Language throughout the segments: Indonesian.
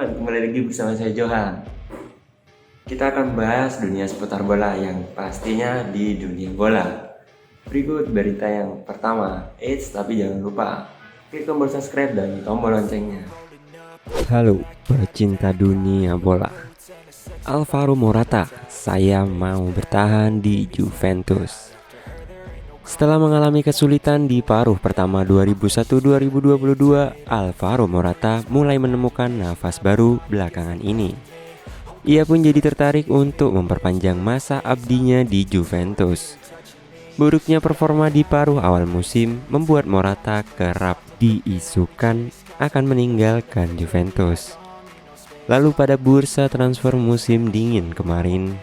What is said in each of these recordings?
teman-teman, kembali lagi bersama saya Johan. Kita akan bahas dunia seputar bola yang pastinya di dunia bola. Berikut berita yang pertama. Tapi jangan lupa klik tombol subscribe dan tombol loncengnya. Halo pecinta dunia bola. Alvaro Morata, saya mau bertahan di Juventus. Setelah mengalami kesulitan di paruh pertama 2001-2022, Alvaro Morata mulai menemukan nafas baru belakangan ini. Ia pun jadi tertarik untuk memperpanjang masa abdinya di Juventus. Buruknya performa di paruh awal musim membuat Morata kerap diisukan akan meninggalkan Juventus. Lalu pada bursa transfer musim dingin kemarin,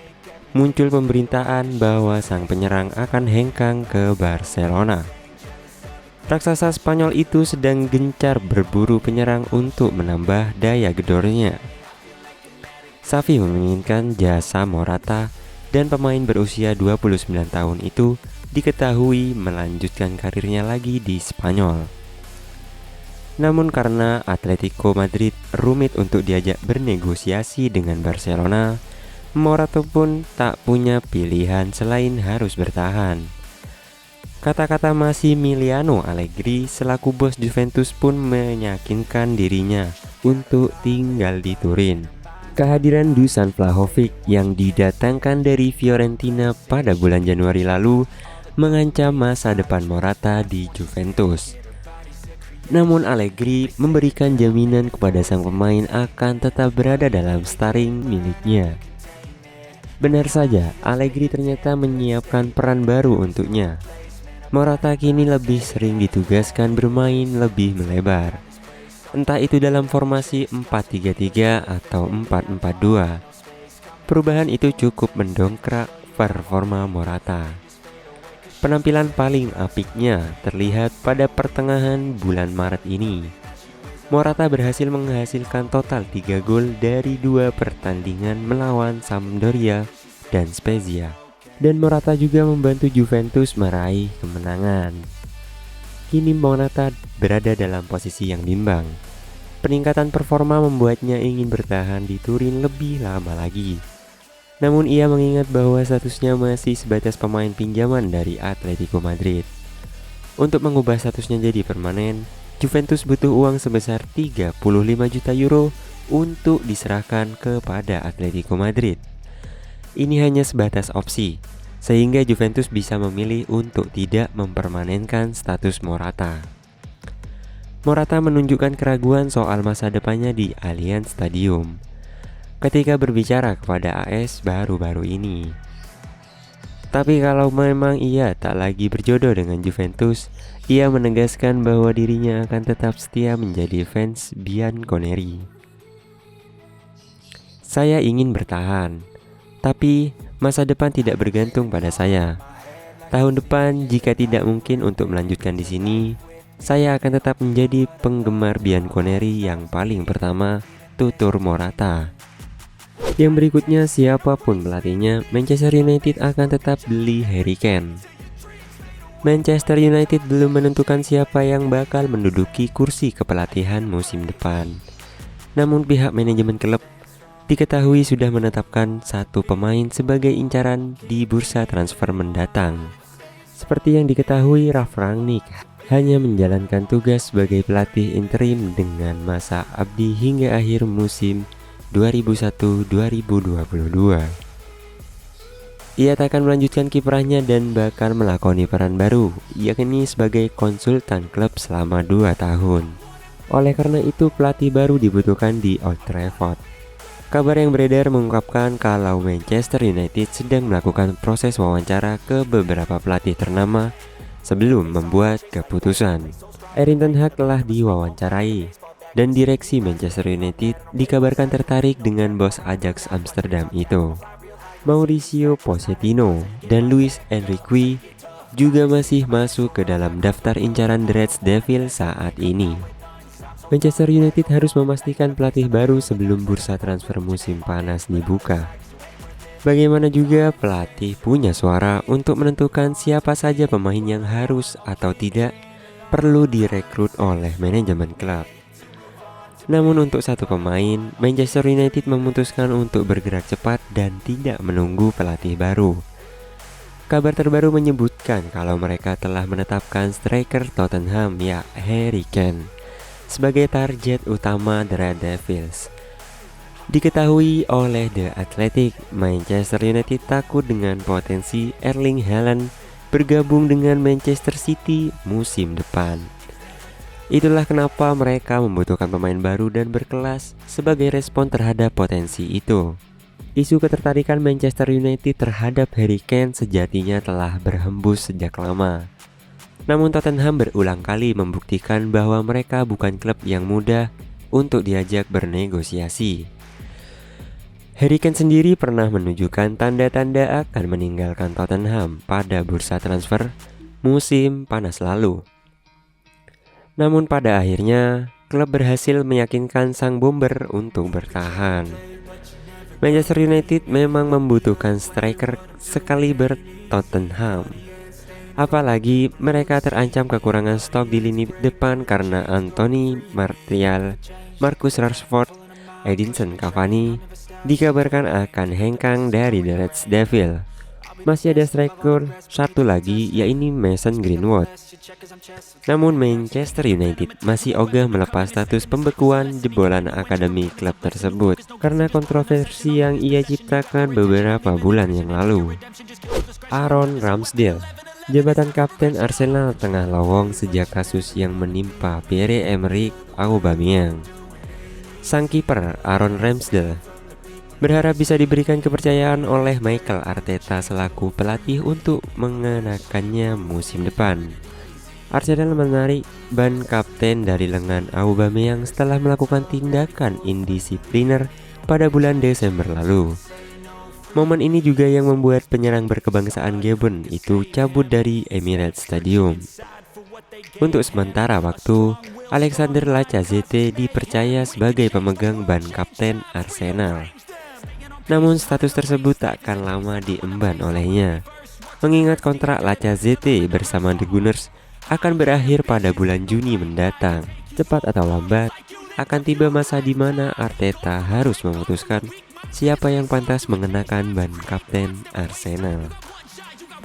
muncul pemberitaan bahwa sang penyerang akan hengkang ke Barcelona. Raksasa Spanyol itu sedang gencar berburu penyerang untuk menambah daya gedornya. Xavi menginginkan jasa Morata dan pemain berusia 29 tahun itu diketahui melanjutkan karirnya lagi di Spanyol. Namun karena Atletico Madrid rumit untuk diajak bernegosiasi dengan Barcelona, Morata pun tak punya pilihan selain harus bertahan. Kata-kata Massimiliano Allegri selaku bos Juventus pun meyakinkan dirinya untuk tinggal di Turin. Kehadiran Dusan Vlahovic yang didatangkan dari Fiorentina pada bulan Januari lalu mengancam masa depan Morata di Juventus. Namun Allegri memberikan jaminan kepada sang pemain akan tetap berada dalam starting miliknya. Benar saja, Allegri ternyata menyiapkan peran baru untuknya. Morata kini lebih sering ditugaskan bermain lebih melebar. Entah itu dalam formasi 4-3-3 atau 4-4-2. Perubahan itu cukup mendongkrak performa Morata. Penampilan paling apiknya terlihat pada pertengahan bulan Maret ini. Morata berhasil menghasilkan total 3 gol dari 2 pertandingan melawan Sampdoria dan Spezia. Dan Morata juga membantu Juventus meraih kemenangan. Kini Morata berada dalam posisi yang bimbang. Peningkatan performa membuatnya ingin bertahan di Turin lebih lama lagi. Namun ia mengingat bahwa statusnya masih sebatas pemain pinjaman dari Atletico Madrid. Untuk mengubah statusnya jadi permanen, Juventus butuh uang sebesar 35 juta euro untuk diserahkan kepada Atletico Madrid. Ini hanya sebatas opsi, sehingga Juventus bisa memilih untuk tidak mempermanenkan status Morata. Morata menunjukkan keraguan soal masa depannya di Allianz Stadium ketika berbicara kepada AS baru-baru ini. Tapi kalau memang ia tak lagi berjodoh dengan Juventus, ia menegaskan bahwa dirinya akan tetap setia menjadi fans Bianconeri. Saya ingin bertahan, tapi masa depan tidak bergantung pada saya. Tahun depan jika tidak mungkin untuk melanjutkan di sini, saya akan tetap menjadi penggemar Bianconeri yang paling pertama, tutur Morata. Yang berikutnya, siapapun pelatihnya, Manchester United akan tetap beli Harry Kane. Manchester United belum menentukan siapa yang bakal menduduki kursi kepelatihan musim depan. Namun pihak manajemen klub diketahui sudah menetapkan satu pemain sebagai incaran di bursa transfer mendatang. Seperti yang diketahui, Ralf Rangnick hanya menjalankan tugas sebagai pelatih interim dengan masa abdi hingga akhir musim 2001-2022. Ia tak akan melanjutkan kiprahnya dan bakal melakoni peran baru, yakni sebagai konsultan klub selama 2 tahun. Oleh karena itu, pelatih baru dibutuhkan di Old Trafford. Kabar yang beredar mengungkapkan kalau Manchester United sedang melakukan proses wawancara ke beberapa pelatih ternama sebelum membuat keputusan. Erik ten Hag telah diwawancarai dan direksi Manchester United dikabarkan tertarik dengan bos Ajax Amsterdam itu. Mauricio Pochettino dan Luis Enrique juga masih masuk ke dalam daftar incaran The Red Devils saat ini. Manchester United harus memastikan pelatih baru sebelum bursa transfer musim panas dibuka. Bagaimana juga pelatih punya suara untuk menentukan siapa saja pemain yang harus atau tidak perlu direkrut oleh manajemen klub. Namun untuk satu pemain, Manchester United memutuskan untuk bergerak cepat dan tidak menunggu pelatih baru. Kabar terbaru menyebutkan kalau mereka telah menetapkan striker Tottenham Harry Kane sebagai target utama The Red Devils. Diketahui oleh The Athletic, Manchester United takut dengan potensi Erling Haaland bergabung dengan Manchester City musim depan. Itulah kenapa mereka membutuhkan pemain baru dan berkelas sebagai respon terhadap potensi itu. Isu ketertarikan Manchester United terhadap Harry Kane sejatinya telah berhembus sejak lama. Namun Tottenham berulang kali membuktikan bahwa mereka bukan klub yang mudah untuk diajak bernegosiasi. Harry Kane sendiri pernah menunjukkan tanda-tanda akan meninggalkan Tottenham pada bursa transfer musim panas lalu. Namun pada akhirnya, klub berhasil meyakinkan sang bomber untuk bertahan. Manchester United memang membutuhkan striker sekaliber Tottenham. Apalagi mereka terancam kekurangan stok di lini depan karena Anthony Martial, Marcus Rashford, Edinson Cavani dikabarkan akan hengkang dari The Red Devils. Masih ada striker satu lagi, yaitu Mason Greenwood. Namun Manchester United masih ogah melepas status pembekuan jebolan akademi klub tersebut karena kontroversi yang ia ciptakan beberapa bulan yang lalu. Aaron Ramsdale, jabatan kapten Arsenal tengah lowong sejak kasus yang menimpa Pierre-Emerick Aubameyang. Sang kiper Aaron Ramsdale berharap bisa diberikan kepercayaan oleh Mikel Arteta selaku pelatih untuk mengenakannya musim depan. Arsenal menarik ban kapten dari lengan Aubameyang setelah melakukan tindakan indisipliner pada bulan Desember lalu. Momen ini juga yang membuat penyerang berkebangsaan Gabon itu cabut dari Emirates Stadium. Untuk sementara waktu, Alexander Lacazette dipercaya sebagai pemegang ban kapten Arsenal. Namun status tersebut tak akan lama diemban olehnya, mengingat kontrak Lacazette bersama The Gunners akan berakhir pada bulan Juni mendatang. Cepat atau lambat, akan tiba masa di mana Arteta harus memutuskan siapa yang pantas mengenakan ban kapten Arsenal.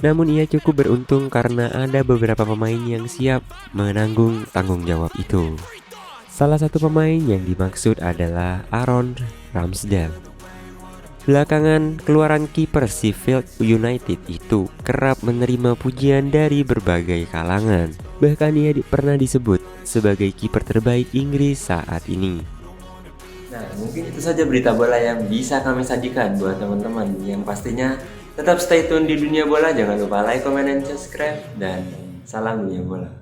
Namun ia cukup beruntung karena ada beberapa pemain yang siap menanggung tanggung jawab itu. Salah satu pemain yang dimaksud adalah Aaron Ramsdale. Belakangan, keluaran kiper Sheffield United itu kerap menerima pujian dari berbagai kalangan. Bahkan ia pernah disebut sebagai kiper terbaik Inggris saat ini. Nah, mungkin itu saja berita bola yang bisa kami sajikan buat teman-teman. Yang pastinya tetap stay tune di dunia bola. Jangan lupa like, comment, dan subscribe. Dan salam dunia bola.